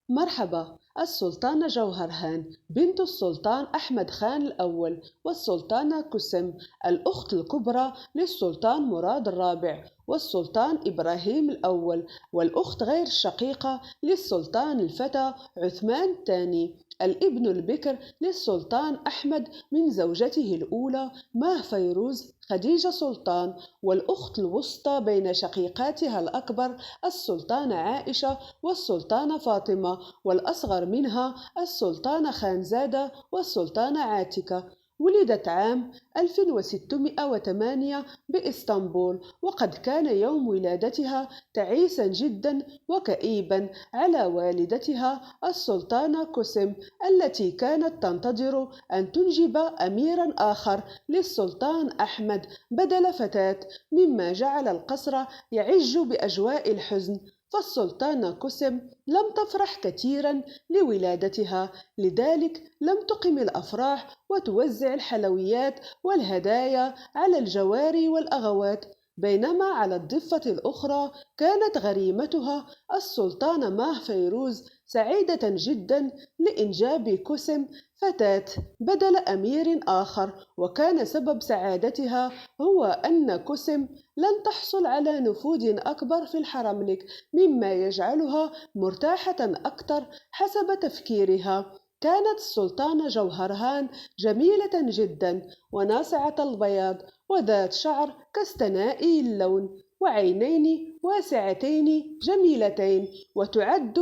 مرحبا. السلطانة جوهرهان بنت السلطان أحمد خان الأول، والسلطانة كسم الأخت الكبرى للسلطان مراد الرابع، والسلطان إبراهيم الأول، والأخت غير الشقيقة للسلطان الفتى عثمان الثاني، الابن البكر للسلطان أحمد من زوجته الأولى ماه فيروز خديجة سلطان، والأخت الوسطى بين شقيقاتها الأكبر السلطانة عائشة والسلطانة فاطمة، والأصغر منها السلطانة خانزادة والسلطانة عاتكة. ولدت عام 1608 بإسطنبول، وقد كان يوم ولادتها تعيسا جدا وكئيبا على والدتها السلطانة كسم، التي كانت تنتظر أن تنجب أميرا آخر للسلطان أحمد بدل فتاة، مما جعل القصر يعج بأجواء الحزن. فالسلطانة كسم لم تفرح كثيرا لولادتها، لذلك لم تقم الأفراح وتوزع الحلويات والهدايا على الجواري والأغوات. بينما على الضفة الأخرى كانت غريمتها السلطانة ماه فيروز سعيدة جدا لإنجاب كسم فتاة بدل أمير آخر، وكان سبب سعادتها هو أن كسم لن تحصل على نفوذ أكبر في الحرملك، مما يجعلها مرتاحة أكثر حسب تفكيرها. كانت السلطانة جوهرهان جميلة جدا وناصعة البياض، وذات شعر كستنائي اللون، وعينين واسعتين جميلتين، وتعد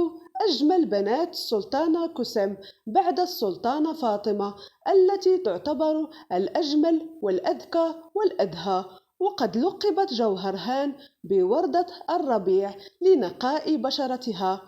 أجمل بنات السلطانة كسم بعد السلطانة فاطمة، التي تعتبر الأجمل والأذكى والأدهى. وقد لقبت جوهرهان بوردة الربيع لنقاء بشرتها.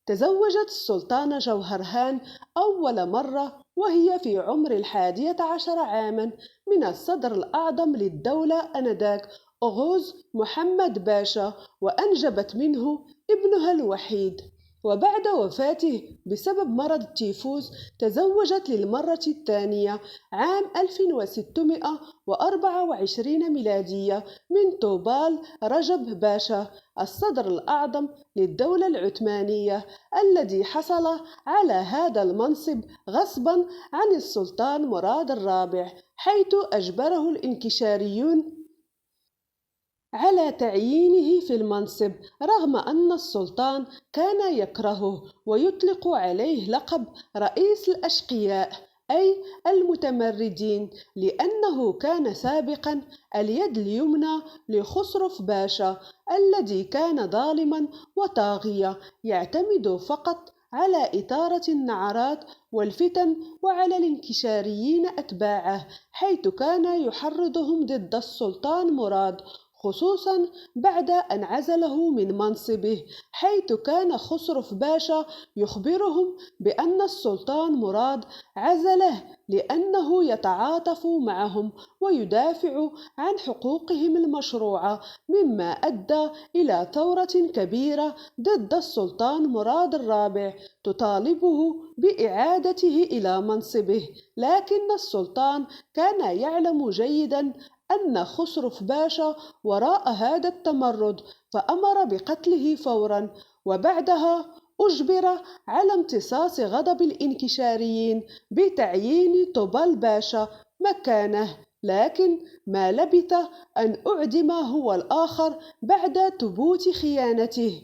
تزوجت السلطانة جوهرهان أول مرة وهي في عمر 11 عاما من الصدر الأعظم للدولة آنذاك أغوز محمد باشا، وأنجبت منه ابنها الوحيد. وبعد وفاته بسبب مرض التيفوس تزوجت للمرة الثانية عام 1624 ميلادية من طوبال رجب باشا الصدر الأعظم للدولة العثمانية، الذي حصل على هذا المنصب غصبا عن السلطان مراد الرابع، حيث أجبره الانكشاريون على تعيينه في المنصب، رغم أن السلطان كان يكرهه ويطلق عليه لقب رئيس الأشقياء، أي المتمردين، لأنه كان سابقا اليد اليمنى لخسرف باشا، الذي كان ظالما وطاغيا يعتمد فقط على إثارة النعرات والفتن، وعلى الانكشاريين أتباعه، حيث كان يحرضهم ضد السلطان مراد، خصوصا بعد أن عزله من منصبه، حيث كان خسرف باشا يخبرهم بأن السلطان مراد عزله لأنه يتعاطف معهم ويدافع عن حقوقهم المشروعة، مما أدى إلى ثورة كبيرة ضد السلطان مراد الرابع تطالبه بإعادته إلى منصبه. لكن السلطان كان يعلم جيدا أن خسرف باشا وراء هذا التمرد، فأمر بقتله فورا، وبعدها أجبر على امتصاص غضب الانكشاريين بتعيين طوبال باشا مكانه. لكن ما لبث أن أعدم هو الآخر بعد ثبوت خيانته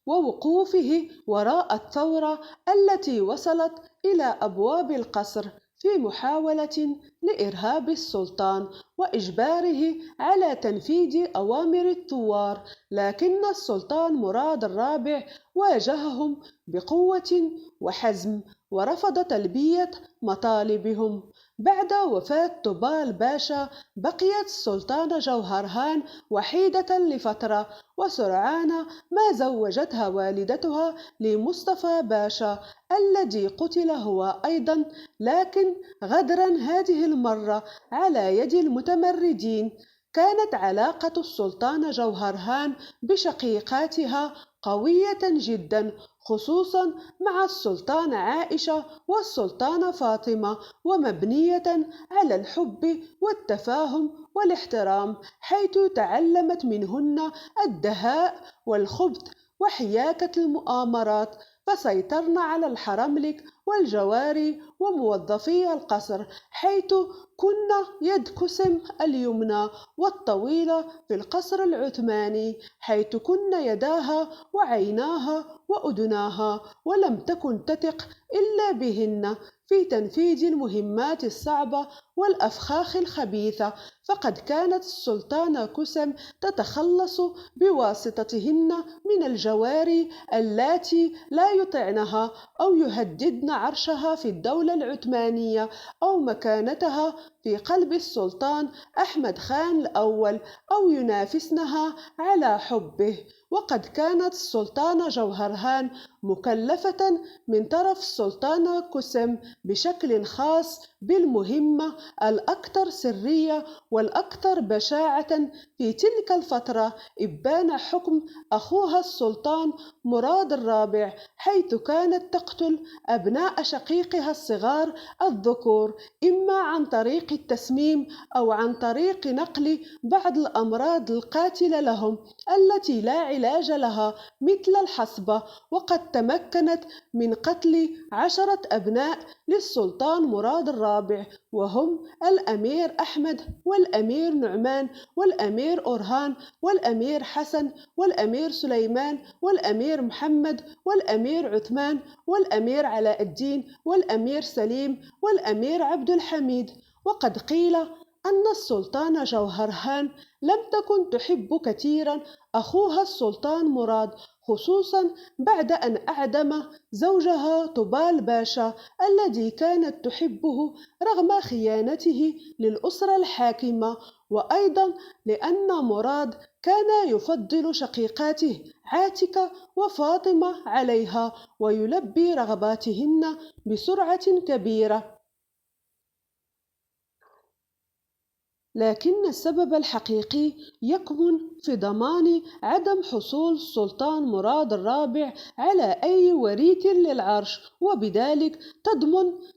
ووقوفه وراء الثورة التي وصلت إلى أبواب القصر في محاولة لإرهاب السلطان وإجباره على تنفيذ أوامر الثوار. لكن السلطان مراد الرابع واجههم بقوة وحزم، ورفض تلبية مطالبهم. بعد وفاة طوبال باشا بقيت السلطانة جوهرهان وحيدة لفترة، وسرعان ما زوجتها والدتها لمصطفى باشا الذي قتل هو أيضا، لكن غدرا هذه المرة على يد المتمردين. كانت علاقة السلطانة جوهرهان بشقيقاتها قوية جدا، خصوصا مع السلطانة عائشة والسلطانة فاطمة، ومبنية على الحب والتفاهم والاحترام، حيث تعلمت منهن الدهاء والخبث وحياكة المؤامرات. فسيطرن على الحرملك والجواري وموظفي القصر، حيث كن يد كسم اليمنى والطويلة في القصر العثماني، حيث كن يداها وعيناها وأذناها، ولم تكن تثق إلا بهن في تنفيذ المهمات الصعبة والأفخاخ الخبيثة. فقد كانت السلطانة كسم تتخلص بواسطتهن من الجواري اللاتي لا يطعنها أو يهددن عرشها في الدولة العثمانية أو مكانتها في قلب السلطان أحمد خان الأول، أو ينافسنها على حبه. وقد كانت السلطانة جوهرهان مكلفة من طرف السلطانة كسم بشكل خاص بالمهمة الأكثر سرية والأكثر بشاعة في تلك الفترة، إبان حكم أخوها السلطان مراد الرابع، حيث كانت تقتل أبناء شقيقها الصغار الذكور، إما عن طريق التسميم أو عن طريق نقل بعض الأمراض القاتلة لهم التي لا علاج لها مثل الحصبة. وقد تمكنت من قتل 10 أبناء للسلطان مراد الرابع، وهم الأمير أحمد والأمير نعمان والأمير أورهان والأمير حسن والأمير سليمان والأمير محمد والأمير عثمان والأمير علاء الدين والأمير سليم والأمير عبد الحميد. وقد قيل أن السلطانة جوهرهان لم تكن تحب كثيرا أخوها السلطان مراد، خصوصا بعد أن أعدم زوجها طوبال باشا الذي كانت تحبه رغم خيانته للأسرة الحاكمة، وأيضا لأن مراد كان يفضل شقيقاته عاتكة وفاطمة عليها ويلبي رغباتهن بسرعة كبيرة. لكن السبب الحقيقي يكمن في ضمان عدم حصول السلطان مراد الرابع على أي وريث للعرش، وبذلك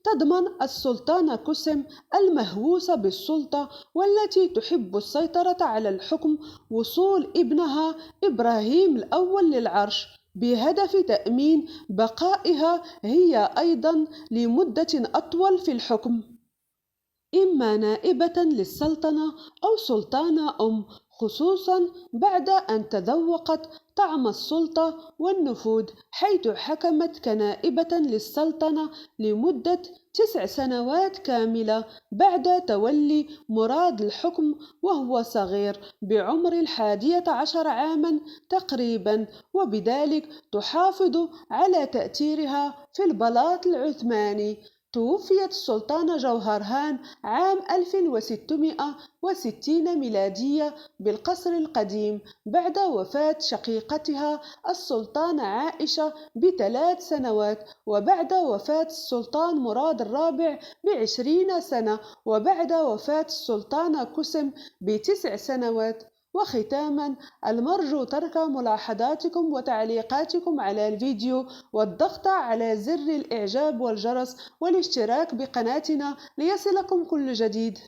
تضمن السلطانة كسم المهووسة بالسلطة والتي تحب السيطرة على الحكم وصول ابنها إبراهيم الأول للعرش، بهدف تأمين بقائها هي أيضا لمدة أطول في الحكم، إما نائبة للسلطنة أو سلطانة خصوصا بعد أن تذوقت طعم السلطة والنفوذ، حيث حكمت كنائبة للسلطنة لمدة 9 سنوات كاملة بعد تولي مراد الحكم وهو صغير بعمر 11 عاما تقريبا، وبذلك تحافظ على تأثيرها في البلاط العثماني. توفيت السلطانة جوهرهان عام 1660 ميلادية بالقصر القديم بعد وفاة شقيقتها السلطانة عائشة ب3 سنوات، وبعد وفاة السلطان مراد الرابع ب20 سنة، وبعد وفاة السلطانة كسم ب9 سنوات. وختاما، المرجو ترك ملاحظاتكم وتعليقاتكم على الفيديو والضغط على زر الإعجاب والجرس والاشتراك بقناتنا ليصلكم كل جديد.